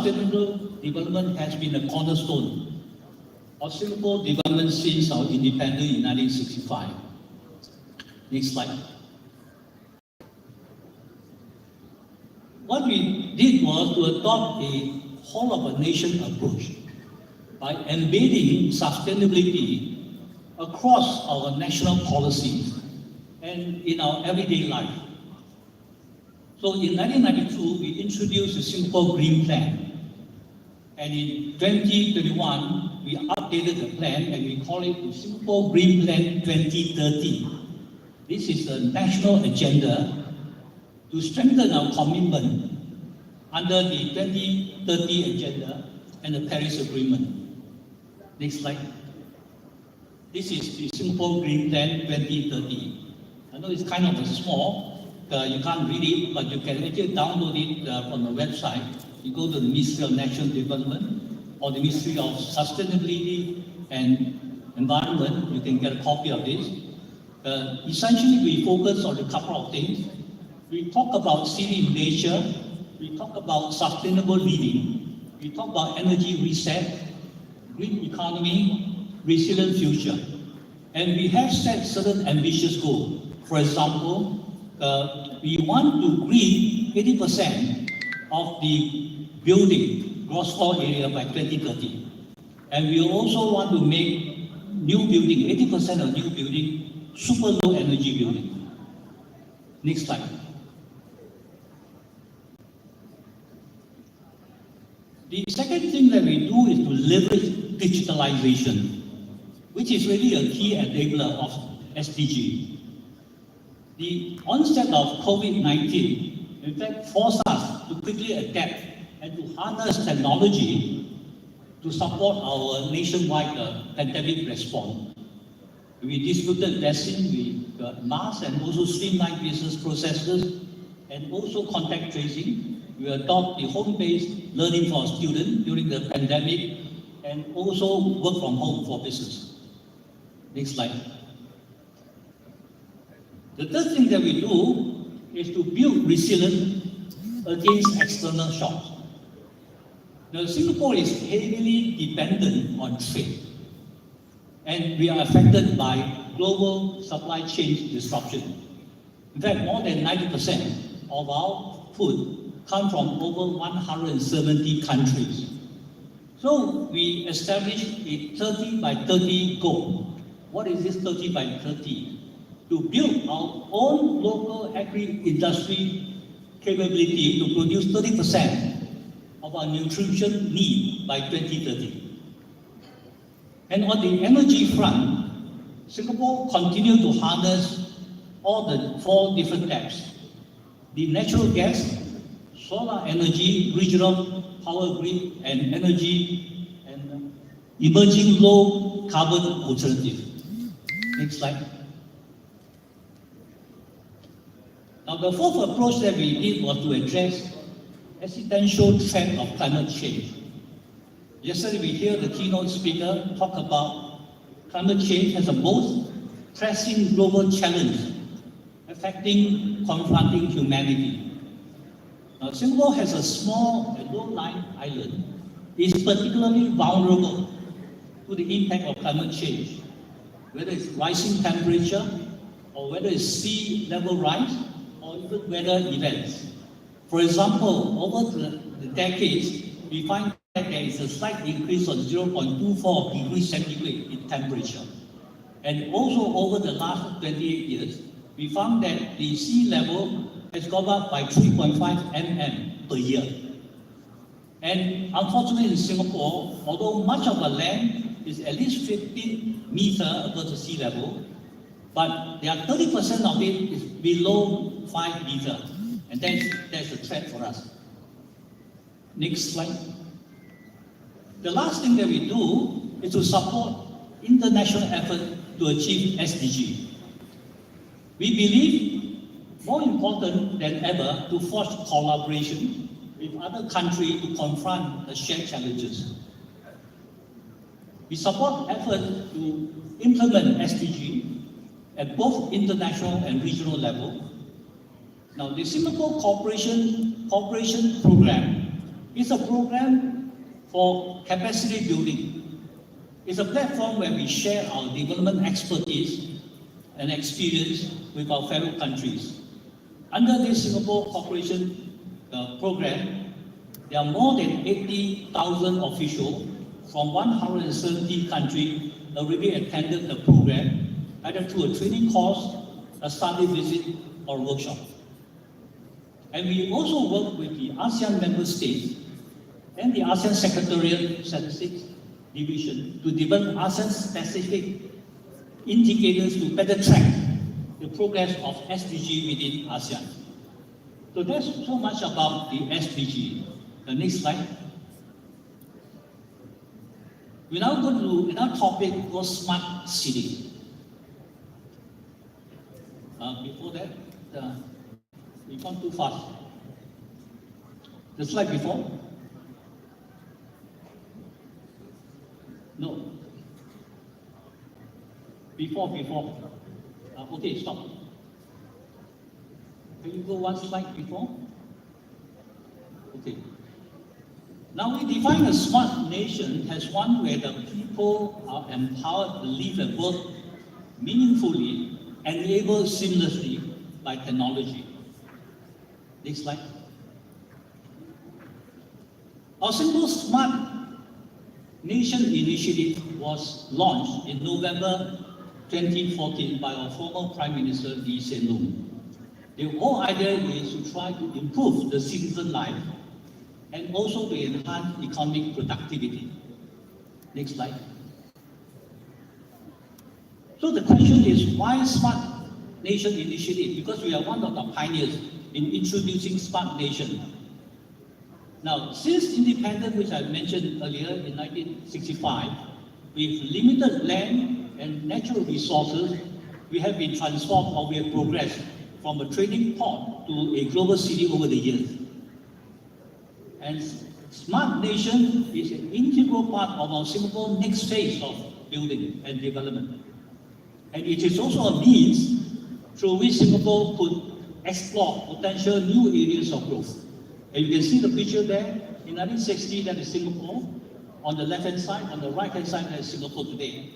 sustainable development has been a cornerstone of Singapore development since our independence in 1965. Next slide. What we did was to adopt a whole of a nation approach by embedding sustainability across our national policies and in our everyday life. So in 1992, we introduced the Singapore Green Plan. And in 2021, we updated the plan and we call it the Singapore Green Plan 2030. This is a national agenda to strengthen our commitment under the 2030 agenda and the Paris Agreement. Next slide. This is the Singapore Green Plan 2030. I know it's kind of small, you can't read it, but you can actually download it from the website. You go to the Ministry of National Development or the Ministry of Sustainability and Environment, you can get a copy of this. Essentially, we focus on a couple of things. We talk about city in nature, we talk about sustainable living, we talk about energy reset, green economy, resilient future. And we have set certain ambitious goals. For example, we want to green 80% of the building gross floor area by 2030. And we also want to make new building, 80% of new building, super low energy building. Next slide. The second thing that we do is to leverage digitalization, which is really a key enabler of SDG. The onset of COVID-19, in fact, forced us to quickly adapt and to harness technology to support our nationwide pandemic response. We distributed vaccine, we got masks, and also streamlined business processes, and also contact tracing. We adopt the home-based learning for our students during the pandemic, and also work from home for business. Next slide. The third thing that we do is to build resilience against external shocks. Now, Singapore is heavily dependent on trade, and we are affected by global supply chain disruption. In fact, more than 90% of our food come from over 170 countries. So we established a 30 by 30 goal. What is this 30 by 30? To build our own local agri-industry capability to produce 30% of our nutrition need by 2030. And on the energy front, Singapore continues to harness all the 4 different types: the natural gas, solar energy, regional power grid, and energy, and emerging low carbon alternative. Next slide. Now, the fourth approach that we did was to address existential threat of climate change. Yesterday, we heard the keynote speaker talk about climate change as the most pressing global challenge confronting humanity. Now, Singapore has a small and low-lying island. It is particularly vulnerable to the impact of climate change, whether it's rising temperature, or whether it's sea level rise, or even weather events. For example, over the decades, we find that there is a slight increase of 0.24 degrees centigrade in temperature. And also over the last 28 years, we found that the sea level has gone up by 3.5 mm per year. And unfortunately in Singapore, although much of the land is at least 15 meters above the sea level, but there are 30% of it is below 5 meters. And that's a threat for us. Next slide. The last thing that we do is to support international effort to achieve SDG. We believe more important than ever to forge collaboration with other countries to confront the shared challenges. We support efforts to implement SDG at both international and regional level. Now, the Singapore Cooperation Program It's a program for capacity building. It's a platform where we share our development expertise and experience with our fellow countries. Under this Singapore Cooperation program, there are more than 80,000 officials from 170 countries already attended the program, either through a training course, a study visit, or a workshop. And we also work with the ASEAN member states and the ASEAN Secretariat Statistics Division to develop ASEAN-specific indicators to better track the progress of SDG within ASEAN. So that's so much about the SDG. The next slide. We now go to another topic called smart city. Before that, we've gone too fast. The slide before? No. Before. Okay, stop. Can you go one slide before? Okay. Now we define a smart nation as one where the people are empowered to live and work meaningfully and enabled seamlessly by technology. Next slide. Our Singapore Smart Nation initiative was launched in November 2014 by our former Prime Minister Lee Hsien Loong. The whole idea is to try to improve the citizen life and also to enhance economic productivity. Next slide. So the question is, why Smart Nation initiative? Because we are one of the pioneers in introducing Smart Nation. Now, since independence, which I mentioned earlier in 1965, with limited land and natural resources, we have been transformed, or we have progressed from a trading port to a global city over the years. And Smart Nation is an integral part of our Singapore next phase of building and development. And it is also a means through which Singapore could explore potential new areas of growth. And you can see the picture there. In 1960, that is Singapore. On the left-hand side, on the right-hand side, that is Singapore today.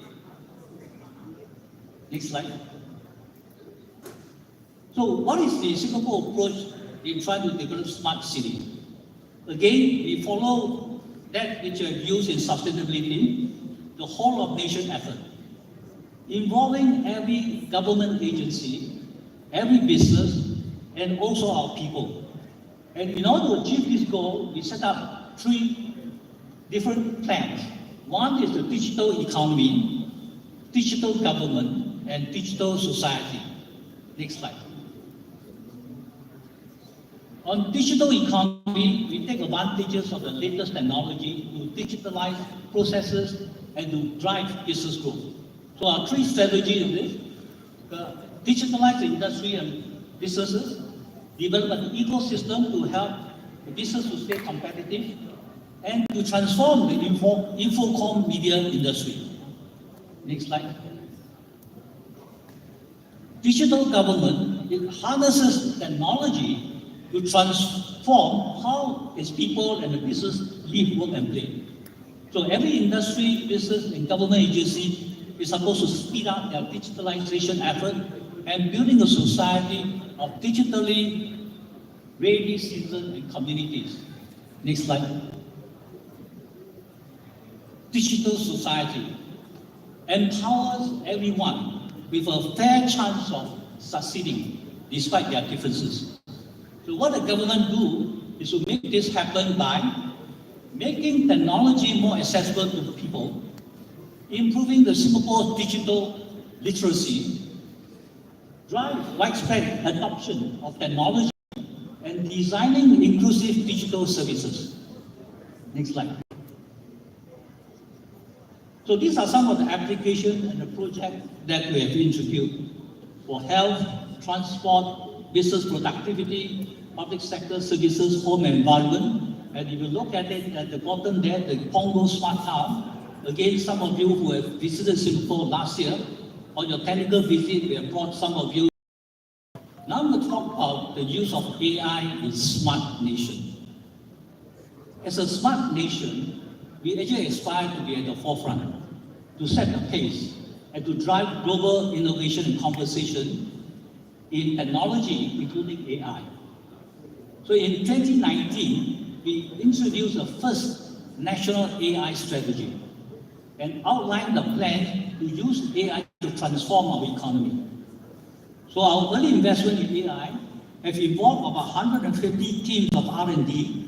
Next slide. So what is the Singapore approach in trying to develop smart city? Again, we follow that which we have used in sustainability, the whole of nation effort, involving every government agency, every business, and also our people. And in order to achieve this goal, we set up 3 different plans. One is the digital economy, digital government, and digital society. Next slide. On digital economy, we take advantages of the latest technology to digitalize processes and to drive business growth. So our 3 strategies is this: digitalize the industry and businesses, develop an ecosystem to help the business to stay competitive, and to transform the infocom media industry. Next slide. Digital government, it harnesses technology to transform how its people and the business live, work, and play. So every industry, business, and government agency is supposed to speed up their digitalization effort and building a society of digitally ready citizens and communities. Next slide. Digital society empowers everyone with a fair chance of succeeding despite their differences. So what the government do is to make this happen by making technology more accessible to people, improving the Singapore digital literacy, drive widespread adoption of technology, and designing inclusive digital services. Next slide. So these are some of the applications and the projects that we have introduced for health, transport, business productivity, public sector services, home and environment. And if you look at it at the bottom there, the Punggol Smart Town. Again, some of you who have visited Singapore last year, on your technical visit, we have brought some of you. Now I'm going to talk about the use of AI in Smart Nation. As a smart nation, we actually aspire to be at the forefront, to set the pace, and to drive global innovation and conversation in technology, including AI. So in 2019, we introduced the first national AI strategy and outlined the plan to use AI to transform our economy. So our early investment in AI have involved about 150 teams of R&D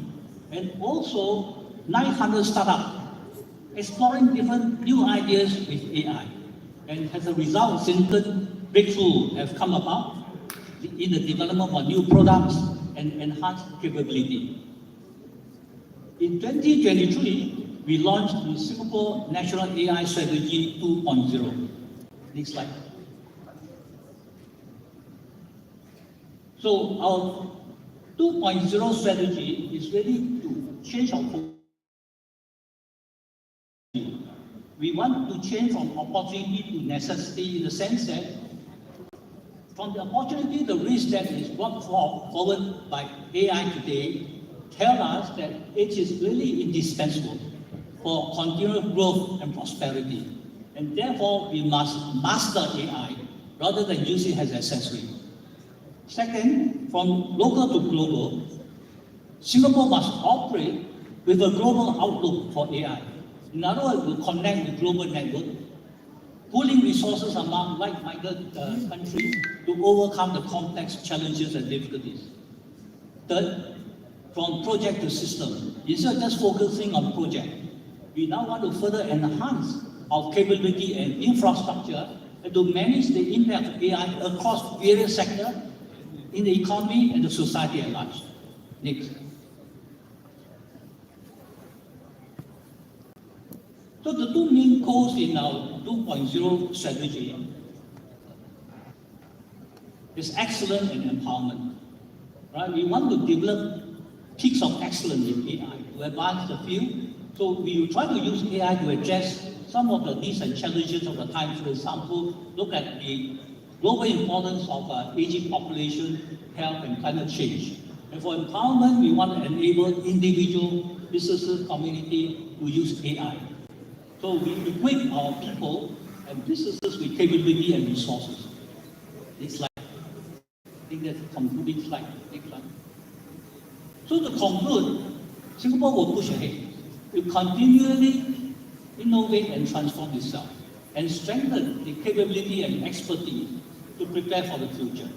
and also 900 startups exploring different new ideas with AI. And as a result, significant breakthroughs have come about in the development of new products and enhanced capability. In 2023, we launched the Singapore National AI Strategy 2.0. Next slide. So our 2.0 strategy is really to change our focus. We want to change from opportunity to necessity in the sense that from the opportunity, the risk that is brought forward by AI today tell us that it is really indispensable for continued growth and prosperity. And therefore, we must master AI rather than use it as accessory. Second, from local to global, Singapore must operate with a global outlook for AI. In other words, we connect the global network, pooling resources among like-minded countries to overcome the complex challenges and difficulties. Third, from project to system, instead of just focusing on project, we now want to further enhance our capability and infrastructure and to manage the impact of AI across various sectors in the economy and the society at large. Next. So the two main goals in our 2.0 strategy is excellence and empowerment. Right? We want to develop peaks of excellence in AI to advance the field. So we will try to use AI to address some of the needs and challenges of the time. For example, look at the global importance of aging population, health, and climate change. And for empowerment, we want to enable individual, businesses, community to use AI. So we equip our people and businesses with capability and resources. Next slide. I think that's a concluding slide. Next slide. So to conclude, Singapore will push ahead. We continually innovate and transform itself and strengthen the capability and expertise to prepare for the future.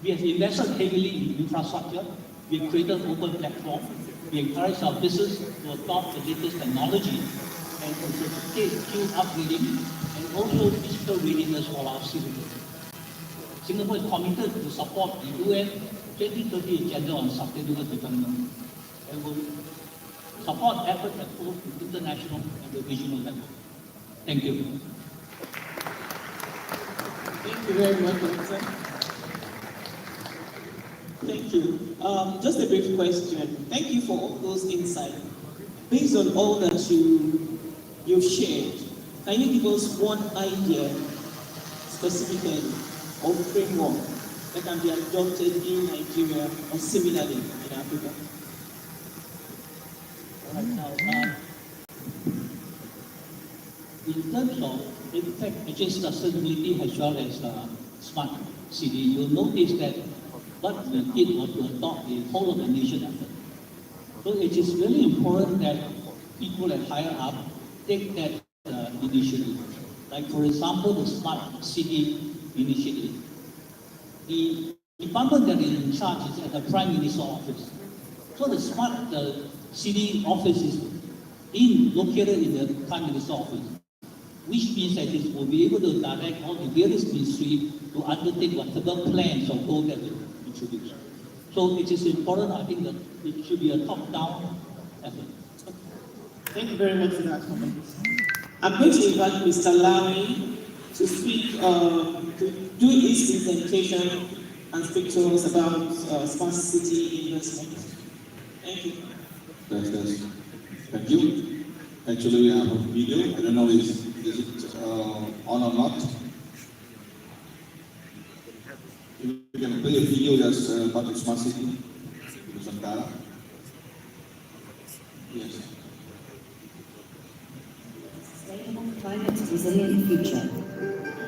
We have invested heavily in infrastructure. We have created open platforms. We encourage our business to adopt the latest technology and to facilitate skill upgrading and also digital readiness for our citizens. Singapore is committed to support the UN 2030 Agenda on Sustainable Development and will support efforts at both the international and the regional level. Thank you. Thank you very much, Professor. Thank you. Just a brief question. Thank you for all those insights. Based on all that you've shared, can you give us one idea specifically or framework that can be adopted in Nigeria or similarly in Africa? Right now, in terms of impact, actually sustainability as well as smart city, you'll notice that what we did was to adopt the whole of the nation effort. So it is really important that people at higher up take that initiative. Like for example, the smart city initiative. The department that is in charge is at the Prime Minister's office. So the smart city office is located in the Prime Minister's office, which means that it will be able to direct all the various ministries to undertake whatever plans or goals that we introduce. So it is important, I think, that it should be a top-down effort. Thank you very much for that comment. I'm going to invite Mr. Lamy to speak, to do his presentation and speak to us about smart city investment. Thank you. Yes. Thank you. Actually, we have a video. I don't know is it on or not. You can play a video that's about the smart city. Yes. Sustainable, climate-resilient future.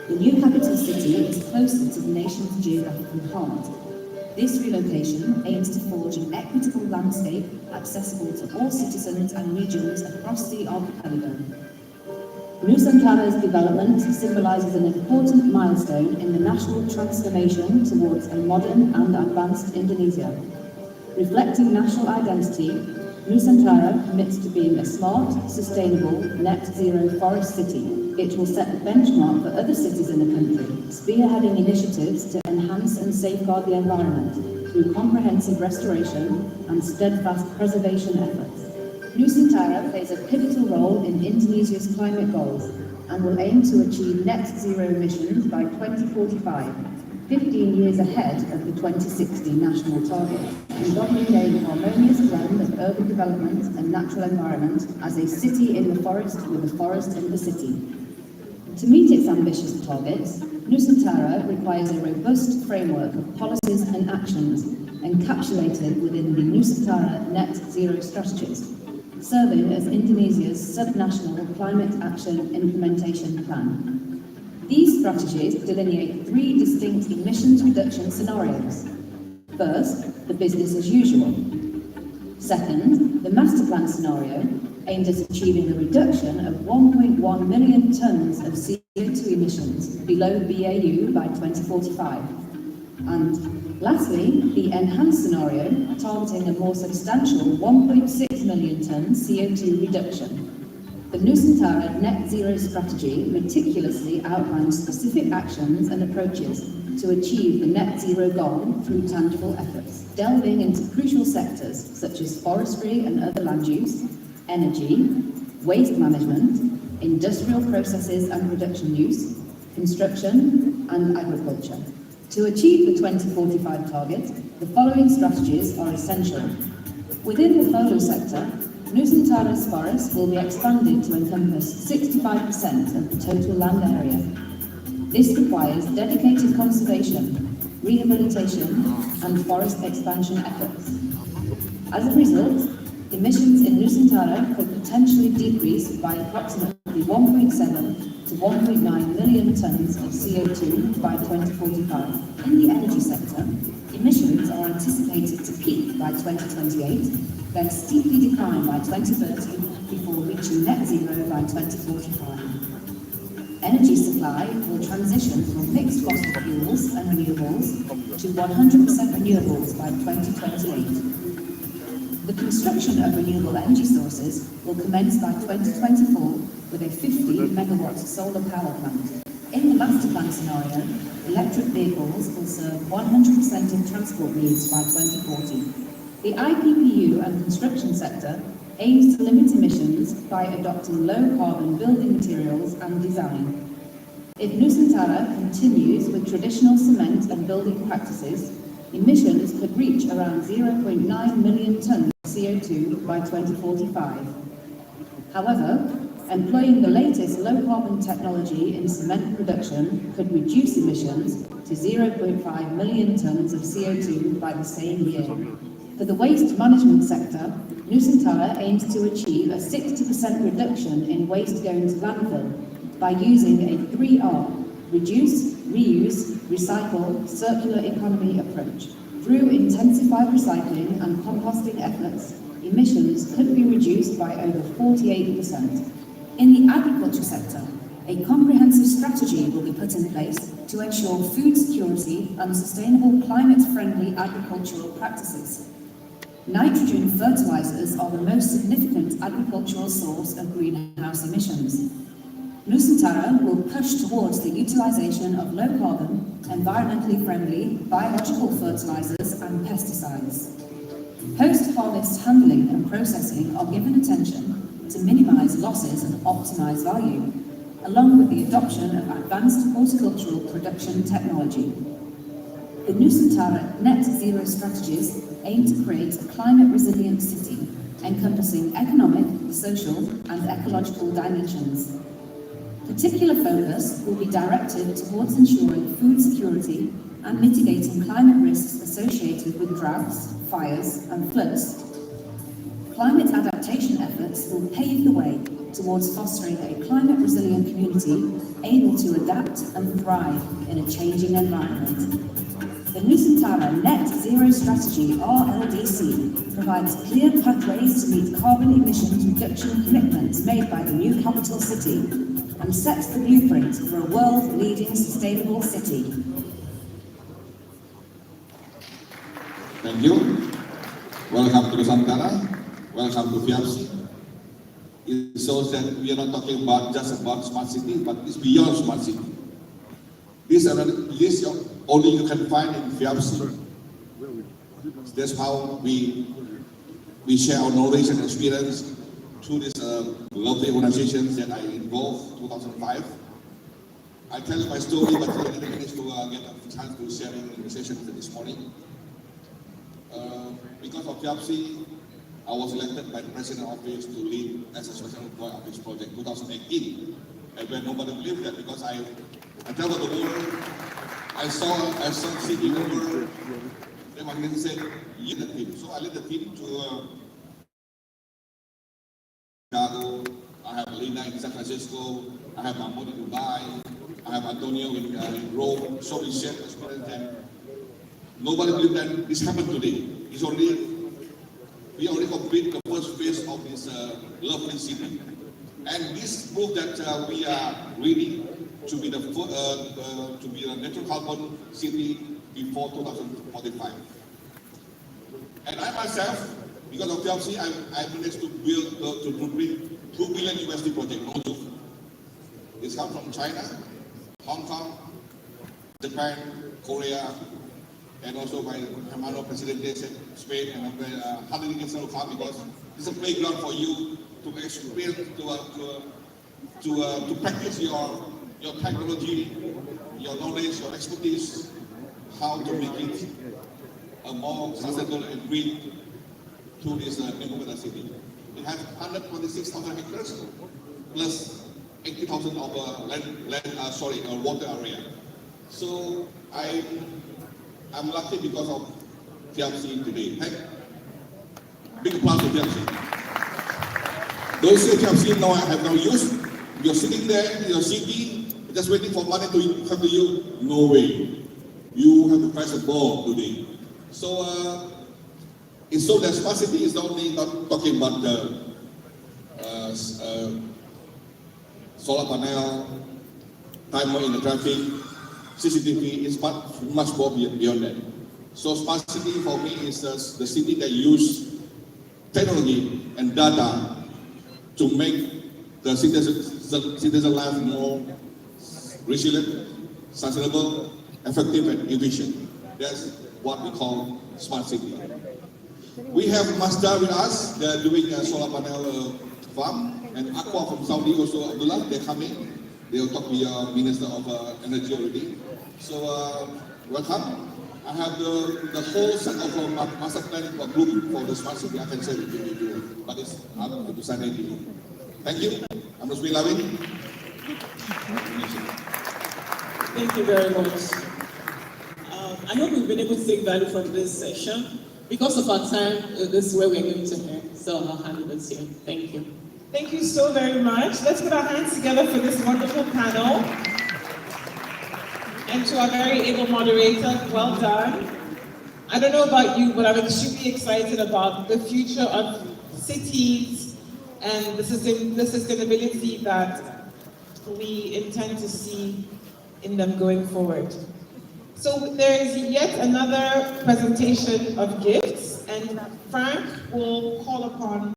The new capital city is closer to the nation's geographical heart. This relocation aims to forge an equitable landscape accessible to all citizens and regions across the archipelago. Nusantara's development symbolises an important milestone in the national transformation towards a modern and advanced Indonesia. Reflecting national identity, Nusantara commits to being a smart, sustainable, net-zero forest city. It will set the benchmark for other cities in the country, spearheading initiatives to enhance and safeguard the environment through comprehensive restoration and steadfast preservation efforts. Nusantara plays a pivotal role in Indonesia's climate goals and will aim to achieve net zero emissions by 2045, 15 years ahead of the 2060 national target, embodying a harmonious blend of urban development and natural environment as a city in the forest with a forest in the city. To meet its ambitious targets, Nusantara requires a robust framework of policies and actions encapsulated within the Nusantara Net Zero strategies, serving as Indonesia's subnational climate action implementation plan. These strategies delineate 3 distinct emissions reduction scenarios. First, the business as usual. Second, the master plan scenario, aimed at achieving a reduction of 1.1 million tonnes of CO2 emissions below BAU by 2045. And lastly, the enhanced scenario, targeting a more substantial 1.6 million tonnes CO2 reduction. The Nusantara Net Zero strategy meticulously outlines specific actions and approaches to achieve the net zero goal through tangible efforts, delving into crucial sectors such as forestry and other land use, energy, waste management, industrial processes and production use, construction, and agriculture. To achieve the 2045 target, the following strategies are essential. Within the photo sector, Nusantara's forest will be expanded to encompass 65% of the total land area. This requires dedicated conservation, rehabilitation, and forest expansion efforts. As a result, emissions in Nusantara could potentially decrease by approximately 1.7 to 1.9 million tonnes of CO2 by 2045. In the energy sector, emissions are anticipated to peak by 2028, then steeply decline by 2030 before reaching net zero by 2045. Energy supply will transition from mixed fossil fuels and renewables to 100% renewables by 2028. The construction of renewable energy sources will commence by 2024 with a 50 megawatt solar power plant. In the master plan scenario, electric vehicles will serve 100% of transport needs by 2040. The IPPU and construction sector aims to limit emissions by adopting low-carbon building materials and design. If Nusantara continues with traditional cement and building practices, emissions could reach around 0.9 million tonnes of CO2 by 2045. However, employing the latest low-carbon technology in cement production could reduce emissions to 0.5 million tonnes of CO2 by the same year. For the waste management sector, Nusantara aims to achieve a 60% reduction in waste going to landfill by using a 3R, reduce, reuse, recycle, circular economy approach. Through intensified recycling and composting efforts, emissions could be reduced by over 48%. In the agriculture sector, a comprehensive strategy will be put in place to ensure food security and sustainable climate-friendly agricultural practices. Nitrogen fertilizers are the most significant agricultural source of greenhouse emissions. Nusantara will push towards the utilization of low-carbon, environmentally friendly biological fertilizers and pesticides. Post-harvest handling and processing are given attention to minimize losses and optimize value, along with the adoption of advanced horticultural production technology. The Nusantara Net Zero strategies aim to create a climate-resilient city, encompassing economic, social, and ecological dimensions. Particular focus will be directed towards ensuring food security and mitigating climate risks associated with droughts, fires, and floods. climate adaptation efforts will pave the way towards fostering a climate-resilient community able to adapt and thrive in a changing environment. The Nusantara Net Zero Strategy, RLDC, provides clear pathways to meet carbon emissions reduction commitments made by the new capital city and sets the blueprint for a world-leading sustainable city. Thank you. Welcome to Nusantara. Welcome to FIAPCI. It shows that we are not talking about just about smart city, but it's beyond smart city. This only you can find in FIAPCI. That's how we share our knowledge and experience through this lovely organizations that I involved in 2005. I tell you my story, but I didn't manage to get a chance to share in the session this morning. Because of FIAPCI, I was elected by the President Office to lead as a special envoy of this project 2018. And when nobody believed that, because I traveled the world, I saw city over, then my minister said, lead the team. So I led the team to Chicago, I have Lena in San Francisco, I have Mahmoud in Dubai, I have Antonio in Rome. So we shared experience and nobody believed that this happened today. We already completed the first phase of this lovely city. And this proves that we are ready to be the natural carbon city before 2045. And I myself, because of FIAPCI, I managed to build to bring $2 billion USD project, no joke. It's come from China, Hong Kong, Japan, Korea, and also by Hermano Presidente, Spain, and Hungary can still come because it's a playground for you to experience, to practice your technology, your knowledge, your expertise, how to make it a more sustainable and green through this new city. It has 126,000 hectares plus 80,000 of water area. So I'm lucky because of FIAPCI today. Big applause to FIAPCI. Those who FIAPCI now have no use. You're sitting there in your city, just waiting for money to come to you. No way. You have to press a ball today. So it's so that smart city is not only not talking about the solar panel, timer in the traffic, CCTV, is much more beyond that. So smart city for me is the city that use technology and data to make the citizen life more resilient, sustainable, effective, and efficient. That's what we call smart city. We have Mazda with us. They're doing a solar panel farm, and Aqua from Saudi also, Abdullah, they're coming. They'll talk to your Minister of Energy already. So welcome. I have the whole set of master plan group for the smart city. I can share with you, but it's up to Sunday. Thank you. I'm Rusmi Lawin. Thank you very much. I hope we've been able to take value from this session. Because of our time, this is where we're going to end. So I'll hand it to you. Thank you. Thank you so very much. Let's put our hands together for this wonderful panel. And to our very able moderator, well done. I don't know about you, but I'm extremely excited about the future of cities and the sustainability that we intend to see in them going forward. So there is yet another presentation of gifts, and Frank will call upon